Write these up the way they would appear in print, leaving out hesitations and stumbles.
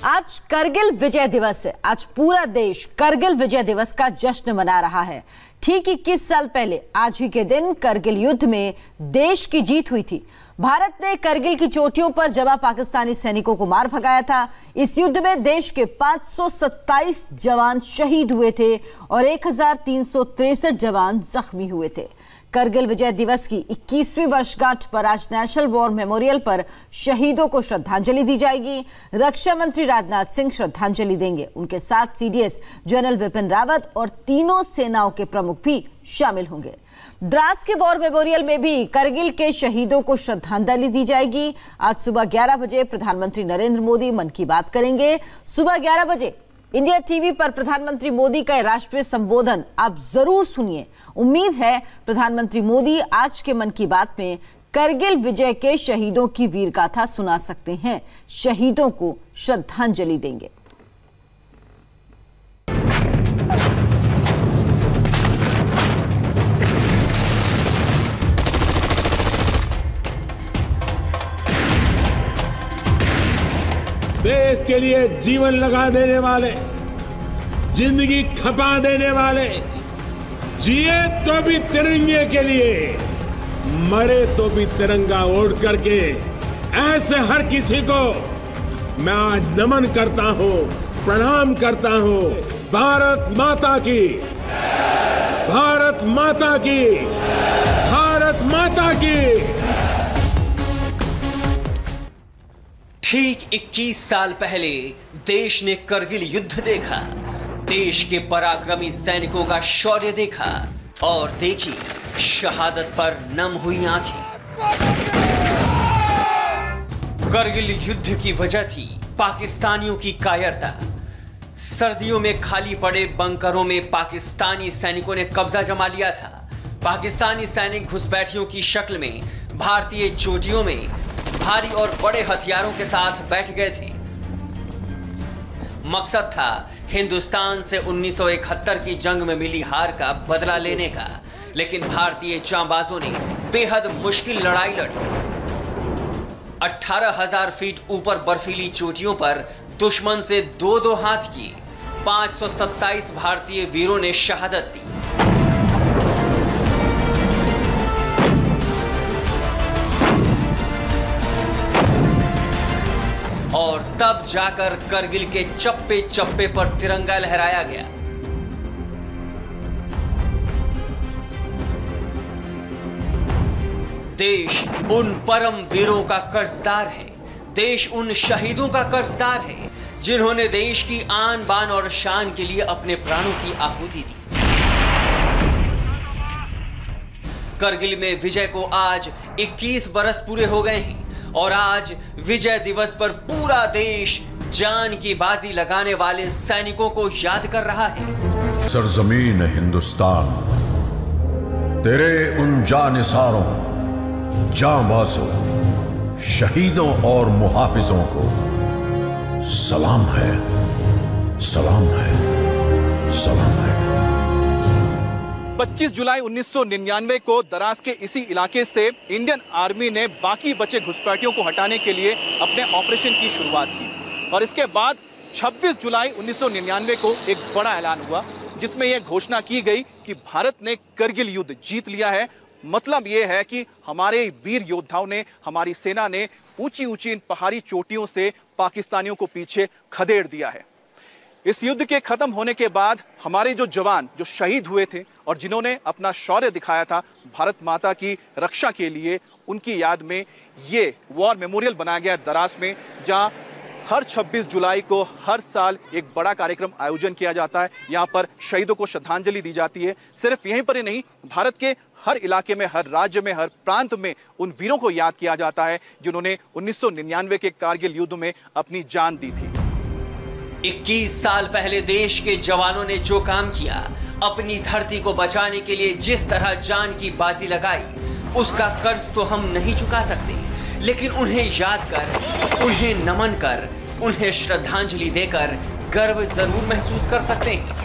आज करगिल विजय दिवस है। आज पूरा देश करगिल विजय दिवस का जश्न मना रहा है। ठीक 21 साल पहले आज ही के दिन करगिल युद्ध में देश की जीत हुई थी। भारत ने करगिल की चोटियों पर जमा पाकिस्तानी सैनिकों को मार भगाया था। इस युद्ध में देश के 527 जवान शहीद हुए थे और 1363 जवान जख्मी हुए थे। करगिल विजय दिवस की 21वीं वर्षगांठ पर आज नेशनल वॉर मेमोरियल पर शहीदों को श्रद्धांजलि दी जाएगी। रक्षा मंत्री राजनाथ सिंह श्रद्धांजलि देंगे। उनके साथ सीडीएस जनरल बिपिन रावत और तीनों सेनाओं के प्रमुख भी शामिल होंगे। द्रास के वॉर मेमोरियल में भी करगिल के शहीदों को श्रद्धांजलि दी जाएगी। आज सुबह 11 बजे प्रधानमंत्री नरेंद्र मोदी मन की बात करेंगे। सुबह 11 बजे इंडिया टीवी पर प्रधानमंत्री मोदी का राष्ट्रीय संबोधन आप जरूर सुनिए। उम्मीद है प्रधानमंत्री मोदी आज के मन की बात में करगिल विजय के शहीदों की वीर गाथा सुना सकते हैं, शहीदों को श्रद्धांजलि देंगे। देश के लिए जीवन लगा देने वाले, जिंदगी खपा देने वाले, जिए तो भी तिरंगे के लिए, मरे तो भी तिरंगा ओढ़ करके ऐसे हर किसी को मैं आज नमन करता हूं, प्रणाम करता हूं। भारत माता की, भारत माता की, भारत माता की। ठीक 21 साल पहले देश ने करगिल युद्ध देखा, देश के पराक्रमी सैनिकों का शौर्य देखा और देखी शहादत पर नम हुई आंखें। करगिल युद्ध की वजह थी पाकिस्तानियों की कायरता। सर्दियों में खाली पड़े बंकरों में पाकिस्तानी सैनिकों ने कब्जा जमा लिया था। पाकिस्तानी सैनिक घुसपैठियों की शक्ल में भारतीय चोटियों में भारी और बड़े हथियारों के साथ बैठ गए थे। मकसद था हिंदुस्तान से 1971 की जंग में मिली हार का बदला लेने का, लेकिन भारतीय जांबाजों ने बेहद मुश्किल लड़ाई लड़ी। 18,000 फीट ऊपर बर्फीली चोटियों पर दुश्मन से दो हाथ किए 527 भारतीय वीरों ने शहादत दी। और तब जाकर करगिल के चप्पे चप्पे पर तिरंगा लहराया गया। देश उन परम वीरों का कर्जदार है, देश उन शहीदों का कर्जदार है जिन्होंने देश की आन बान और शान के लिए अपने प्राणों की आहुति दी। करगिल में विजय को आज 21 बरस पूरे हो गए हैं और आज विजय दिवस पर पूरा देश जान की बाजी लगाने वाले सैनिकों को याद कर रहा है। सरजमीन हिंदुस्तान, तेरे उन जानिसारों, जांबाजों, शहीदों और मुहाफिजों को सलाम है, सलाम है, सलाम है। 25 जुलाई 1999 को द्रास के इसी इलाके से इंडियन आर्मी ने बाकी बचे घुसपैठियों को हटाने के लिए अपने ऑपरेशन की शुरुआत की और इसके बाद 26 जुलाई 1999 को एक बड़ा ऐलान हुआ जिसमें यह घोषणा की गई कि भारत ने करगिल युद्ध जीत लिया है। मतलब यह है कि हमारे वीर योद्धाओं ने, हमारी सेना ने ऊंची ऊंची इन पहाड़ी चोटियों से पाकिस्तानियों को पीछे खदेड़ दिया है। इस युद्ध के खत्म होने के बाद हमारे जो जवान जो शहीद हुए थे और जिन्होंने अपना शौर्य दिखाया था भारत माता की रक्षा के लिए, उनकी याद में ये वॉर मेमोरियल बनाया गया द्रास में, जहां हर 26 जुलाई को हर साल एक बड़ा कार्यक्रम आयोजन किया जाता है। यहाँ पर शहीदों को श्रद्धांजलि दी जाती है। सिर्फ यहीं पर ही नहीं, भारत के हर इलाके में, हर राज्य में, हर प्रांत में उन वीरों को याद किया जाता है जिन्होंने 1999 के कारगिल युद्ध में अपनी जान दी थी। 21 साल पहले देश के जवानों ने जो काम किया, अपनी धरती को बचाने के लिए जिस तरह जान की बाजी लगाई, उसका कर्ज तो हम नहीं चुका सकते, लेकिन उन्हें याद कर, उन्हें नमन कर, उन्हें श्रद्धांजलि देकर गर्व जरूर महसूस कर सकते हैं।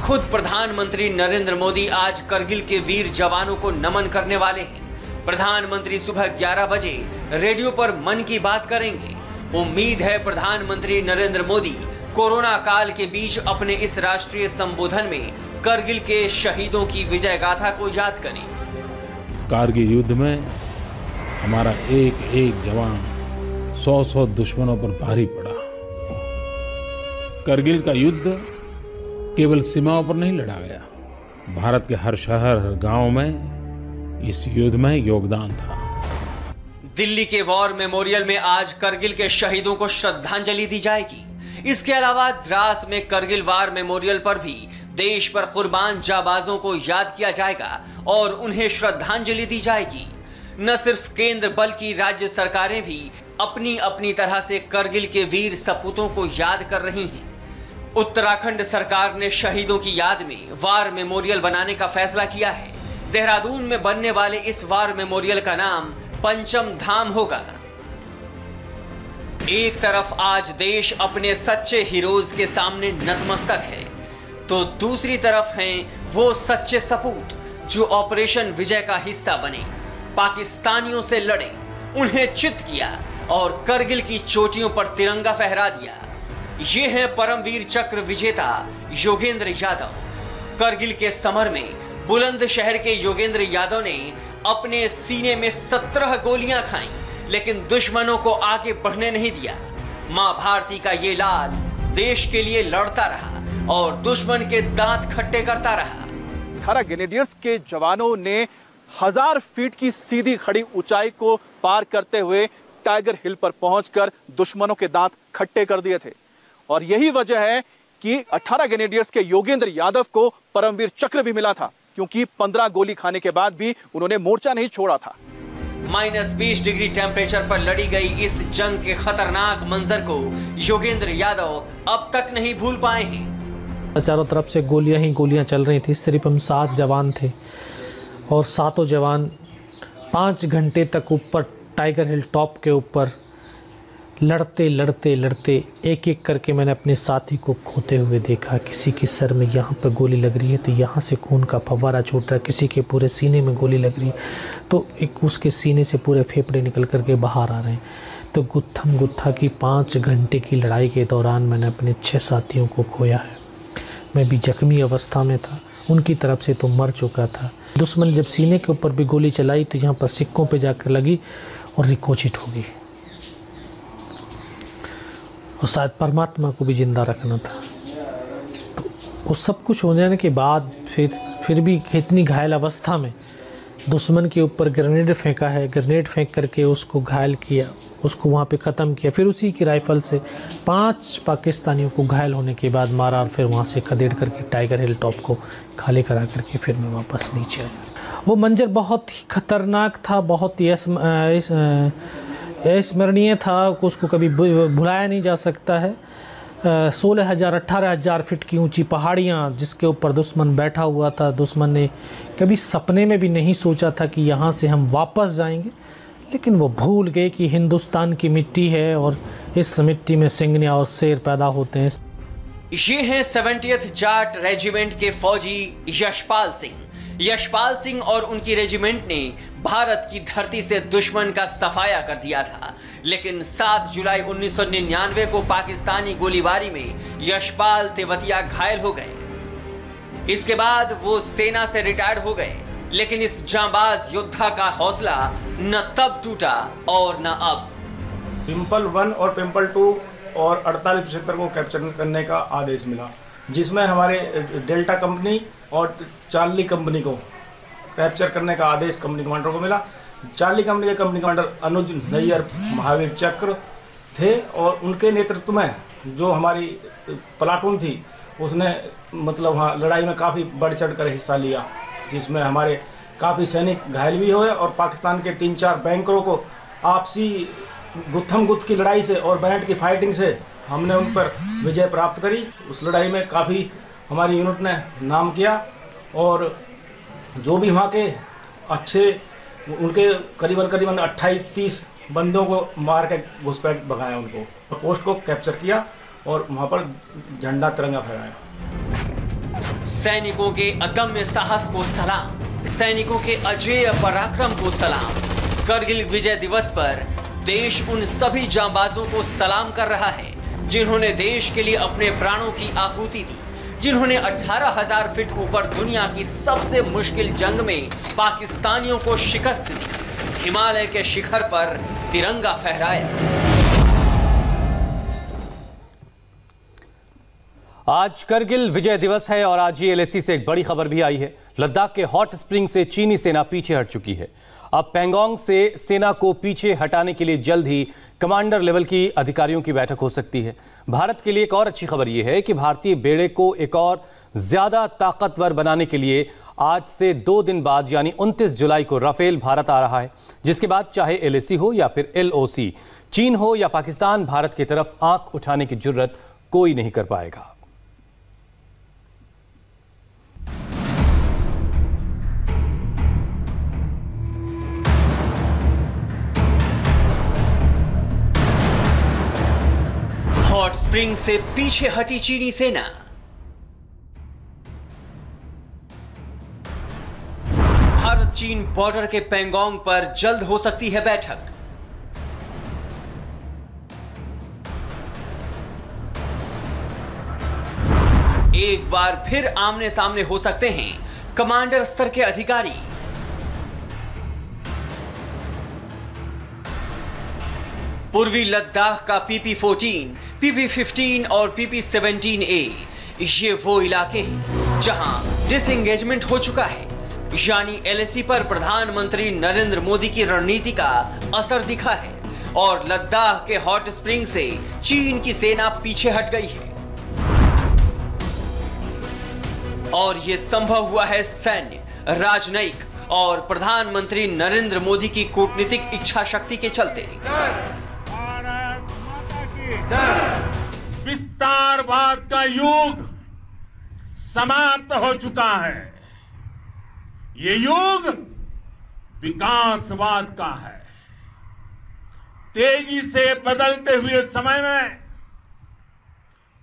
खुद प्रधानमंत्री नरेंद्र मोदी आज करगिल के वीर जवानों को नमन करने वाले हैं। प्रधानमंत्री सुबह 11 बजे रेडियो पर मन की बात करेंगे। उम्मीद है प्रधानमंत्री नरेंद्र मोदी कोरोना काल के बीच अपने इस राष्ट्रीय संबोधन में करगिल के शहीदों की विजय गाथा को याद करें। कारगिल युद्ध में हमारा एक एक जवान 100 दुश्मनों पर भारी पड़ा। करगिल का युद्ध केवल सीमाओं पर नहीं लड़ा गया, भारत के हर शहर हर गांव में इस युद्ध में योगदान था। दिल्ली के वॉर मेमोरियल में आज करगिल के शहीदों को श्रद्धांजलि दी जाएगी। इसके अलावा द्रास में करगिल वार मेमोरियल पर भी देश पर कुर्बान जाबाजों को याद किया जाएगा और उन्हें श्रद्धांजलि दी जाएगी। न सिर्फ केंद्र बल्कि राज्य सरकारें भी अपनी अपनी तरह से करगिल के वीर सपूतों को याद कर रही हैं। उत्तराखंड सरकार ने शहीदों की याद में वार मेमोरियल बनाने का फैसला किया है। देहरादून में बनने वाले इस वार मेमोरियल का नाम पंचम धाम होगा। एक तरफ आज देश अपने सच्चे हीरोज के सामने नतमस्तक है, तो दूसरी तरफ हैं वो सच्चे सपूत जो ऑपरेशन विजय का हिस्सा बने, पाकिस्तानियों से लड़े, उन्हें चित किया और करगिल की चोटियों पर तिरंगा फहरा दिया। ये हैं परमवीर चक्र विजेता योगेंद्र यादव। करगिल के समर में बुलंदशहर के योगेंद्र यादव ने अपने सीने में 17 गोलियां खाईं, लेकिन दुश्मनों को आगे बढ़ने नहीं दिया। मां भारती का ये लाल देश के लिए लड़ता रहा और दुश्मन के दांत खट्टे करता रहा। 18 ग्रेनेडियर्स के जवानों ने 1000 फीट की सीधी खड़ी ऊंचाई को पार करते हुए टाइगर हिल पर पहुंचकर दुश्मनों के दांत खट्टे कर दिए थे। और यही वजह है कि 18 ग्रेनेडियर्स के योगेंद्र यादव को परमवीर चक्र भी मिला था, क्योंकि 15 गोली खाने के बाद भी उन्होंने मोर्चा नहीं छोड़ा था। -20 डिग्री टेम्परेचर पर लड़ी गई इस जंग के खतरनाक मंजर को योगेंद्र यादव अब तक नहीं भूल पाए हैं। चारों तरफ से गोलियां ही गोलियां चल रही थी। सिर्फ हम 7 जवान थे और 7 जवान 5 घंटे तक ऊपर टाइगर हिल टॉप के ऊपर लड़ते लड़ते लड़ते एक एक करके मैंने अपने साथी को खोते हुए देखा। किसी के सर में यहाँ पर गोली लग रही है तो यहाँ से खून का फव्वारा छूट रहा है, किसी के पूरे सीने में गोली लग रही है तो एक उसके सीने से पूरे फेफड़े निकल करके बाहर आ रहे हैं। तो गुत्थम गुत्था की 5 घंटे की लड़ाई के दौरान मैंने अपने 6 साथियों को खोया है। मैं भी जख्मी अवस्था में था, उनकी तरफ से तो मर चुका था। दुश्मन जब सीने के ऊपर भी गोली चलाई तो यहाँ पर सिक्कों पर जाकर लगी और रिकोचित हो गई। और शायद परमात्मा को भी जिंदा रखना था। तो वो सब कुछ हो जाने के बाद फिर भी इतनी घायल अवस्था में दुश्मन के ऊपर ग्रेनेड फेंका है। ग्रेनेड फेंक करके उसको घायल किया, उसको वहाँ पे ख़त्म किया। फिर उसी की राइफल से 5 पाकिस्तानियों को घायल होने के बाद मारा और फिर वहाँ से खदेड़ करके टाइगर हिल टॉप को खाली करा करके फिर मैं वापस नीचे आया। वो मंजर बहुत ही खतरनाक था, बहुत ही स्मरणीय था, उसको कभी भुलाया नहीं जा सकता है। 16,000-18,000 फीट की ऊंची पहाड़ियाँ जिसके ऊपर दुश्मन बैठा हुआ था। दुश्मन ने कभी सपने में भी नहीं सोचा था कि यहाँ से हम वापस जाएंगे, लेकिन वो भूल गए कि हिंदुस्तान की मिट्टी है और इस मिट्टी में सिंगनिया और शेर पैदा होते हैं। ये हैं 70th जाट रेजिमेंट के फौजी यशपाल सिंह। यशपाल सिंह और उनकी रेजिमेंट ने भारत की धरती से दुश्मन का सफाया कर दिया था, लेकिन 7 जुलाई 1999 को पाकिस्तानी गोलीबारी में यशपाल तेवतिया घायल हो गए। इसके बाद वो सेना से रिटायर्ड हो गए, लेकिन इस जांबाज योद्धा का हौसला न तब टूटा और न अब। पिंपल 1 और पिंपल 2 और 48-75 को कैप्चर करने का आदेश मिला, जिसमें हमारे डेल्टा कंपनी और चार्ली कंपनी को कैप्चर करने का आदेश कंपनी कमांडर को मिला। चार्ली कंपनी के कंपनी कमांडर अनुज नैयर महावीर चक्र थे और उनके नेतृत्व में जो हमारी प्लाटून थी उसने मतलब वहाँ लड़ाई में काफ़ी बढ़ चढ़ कर हिस्सा लिया, जिसमें हमारे काफ़ी सैनिक घायल भी हुए और पाकिस्तान के 3-4 बैंकरों को आपसी गुत्थम गुत्थ की लड़ाई से और बैंड की फाइटिंग से हमने उन पर विजय प्राप्त करी। उस लड़ाई में काफ़ी हमारी यूनिट ने नाम किया और जो भी वहाँ के अच्छे उनके करीबन 28-30 बंदों को मार के घुसपैठ भगाया, उनको पोस्ट को कैप्चर किया और वहाँ पर झंडा तिरंगा फहराया। सैनिकों के अदम्य साहस को सलाम। सैनिकों के अजेय पराक्रम को सलाम। करगिल विजय दिवस पर देश उन सभी जांबाजों को सलाम कर रहा है जिन्होंने देश के लिए अपने प्राणों की आहुति दी, जिन्होंने 18,000 फीट ऊपर दुनिया की सबसे मुश्किल जंग में पाकिस्तानियों को शिकस्त दी, हिमालय के शिखर पर तिरंगा फहराया। आज करगिल विजय दिवस है और आज ही एलएसी से एक बड़ी खबर भी आई है। लद्दाख के हॉट स्प्रिंग से चीनी सेना पीछे हट चुकी है। अब पैंगोंग से सेना को पीछे हटाने के लिए जल्द ही कमांडर लेवल की अधिकारियों की बैठक हो सकती है। भारत के लिए एक और अच्छी खबर यह है कि भारतीय बेड़े को एक और ज्यादा ताकतवर बनाने के लिए आज से 2 दिन बाद यानी 29 जुलाई को राफेल भारत आ रहा है, जिसके बाद चाहे एलएसी हो या फिर एलओसी, चीन हो या पाकिस्तान, भारत की तरफ आंख उठाने की जुर्रत कोई नहीं कर पाएगा। हॉट स्प्रिंग से पीछे हटी चीनी सेना। भारत चीन बॉर्डर के पैंगोंग पर जल्द हो सकती है बैठक। एक बार फिर आमने सामने हो सकते हैं कमांडर स्तर के अधिकारी। पूर्वी लद्दाख का PP-14, PP-15 और PP-17A ये वो इलाके हैं जहां डिसएंगेजमेंट हो चुका है, यानी एलएसी पर प्रधानमंत्री नरेंद्र मोदी की रणनीति का असर दिखा है और लद्दाख के हॉट स्प्रिंग से चीन की सेना पीछे हट गई है। और ये संभव हुआ है सैन्य, राजनयिक और प्रधानमंत्री नरेंद्र मोदी की कूटनीतिक इच्छा शक्ति के चलते। विस्तारवाद का युग समाप्त हो चुका है। ये युग विकासवाद का है। तेजी से बदलते हुए समय में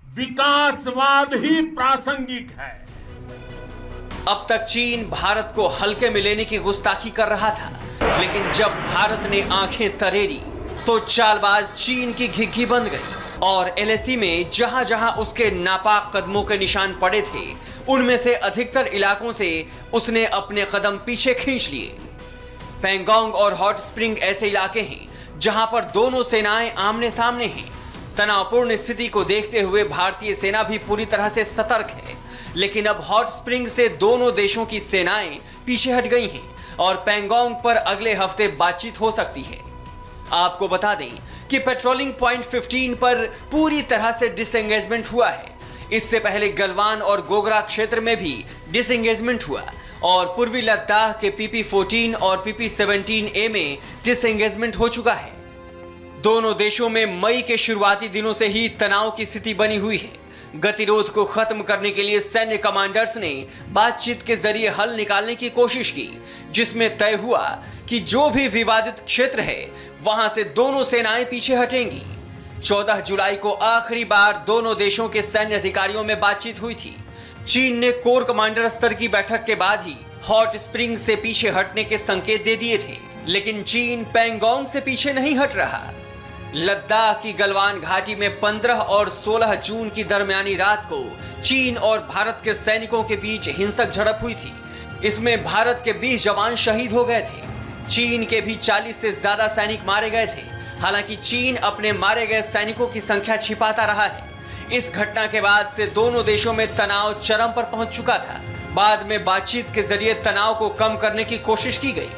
विकासवाद ही प्रासंगिक है। अब तक चीन भारत को हल्के में लेने की गुस्ताखी कर रहा था, लेकिन जब भारत ने आंखें तरेरी तो चालबाज चीन की घिघी बंद गई और एलएसी में जहां जहां उसके नापाक कदमों के निशान पड़े थे, उनमें से अधिकतर इलाकों से उसने अपने कदम पीछे खींच लिए। पैंगोंग और हॉट स्प्रिंग ऐसे इलाके हैं जहां पर दोनों सेनाएं आमने सामने हैं। तनावपूर्ण स्थिति को देखते हुए भारतीय सेना भी पूरी तरह से सतर्क है, लेकिन अब हॉट स्प्रिंग से दोनों देशों की सेनाएं पीछे हट गई हैं और पैंगोंग पर अगले हफ्ते बातचीत हो सकती है। आपको बता दें कि पेट्रोलिंग पॉइंट 15 पर पूरी तरह से डिसएंगेजमेंट हुआ है। इससे पहले गलवान और गोगरा क्षेत्र में भी डिसएंगेजमेंट हुआ और पूर्वी लद्दाख के PP-14 और PP-17A में डिसएंगेजमेंट हो चुका है। दोनों देशों में मई के शुरुआती दिनों से ही तनाव की स्थिति बनी हुई है। गतिरोध को खत्म करने के लिए सैन्य कमांडर्स ने बातचीत के जरिए हल निकालने की कोशिश की, जिसमें तय हुआ कि जो भी विवादित क्षेत्र है वहां से दोनों सेनाएं पीछे हटेंगी। 14 जुलाई को आखिरी बार दोनों देशों के सैन्य अधिकारियों में बातचीत हुई थी। चीन ने कोर कमांडर स्तर की बैठक के बाद ही हॉट स्प्रिंग से पीछे हटने के संकेत दे दिए थे, लेकिन चीन पैंगोंग से पीछे नहीं हट रहा। लद्दाख की गलवान घाटी में 15 और 16 जून की दरमियानी रात को चीन और भारत के सैनिकों के बीच हिंसक झड़प हुई थी। इसमें भारत के 20 जवान शहीद हो गए थे। चीन के भी 40 से ज्यादा सैनिक मारे गए थे। हालांकि चीन अपने मारे गए सैनिकों की संख्या छिपाता रहा है। इस घटना के बाद से दोनों देशों में तनाव चरम पर पहुंच चुका था। बाद में बातचीत के जरिए तनाव को कम करने की कोशिश की गई।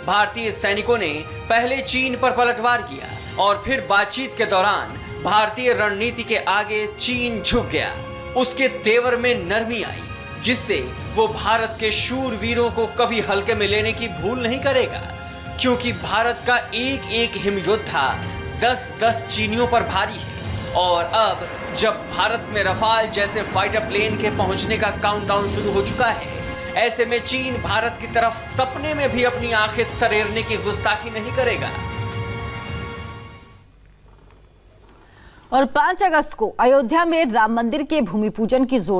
भारतीय सैनिकों ने पहले चीन पर पलटवार किया और फिर बातचीत के दौरान भारतीय रणनीति के आगे चीन झुक गया। उसके तेवर में नरमी आई, जिससे वो भारत के शूरवीरों को कभी हल्के में लेने की भूल नहीं करेगा, क्योंकि भारत का एक एक हिमयोद्धा 10-10 चीनियों पर भारी है। और अब जब भारत में रफाल जैसे फाइटर प्लेन के पहुंचने का काउंटडाउन शुरू हो चुका है, ऐसे में चीन भारत की तरफ सपने में भी अपनी आंखें तरेरने की गुस्ताखी नहीं करेगा। और 5 अगस्त को अयोध्या में राम मंदिर के भूमि पूजन की जोर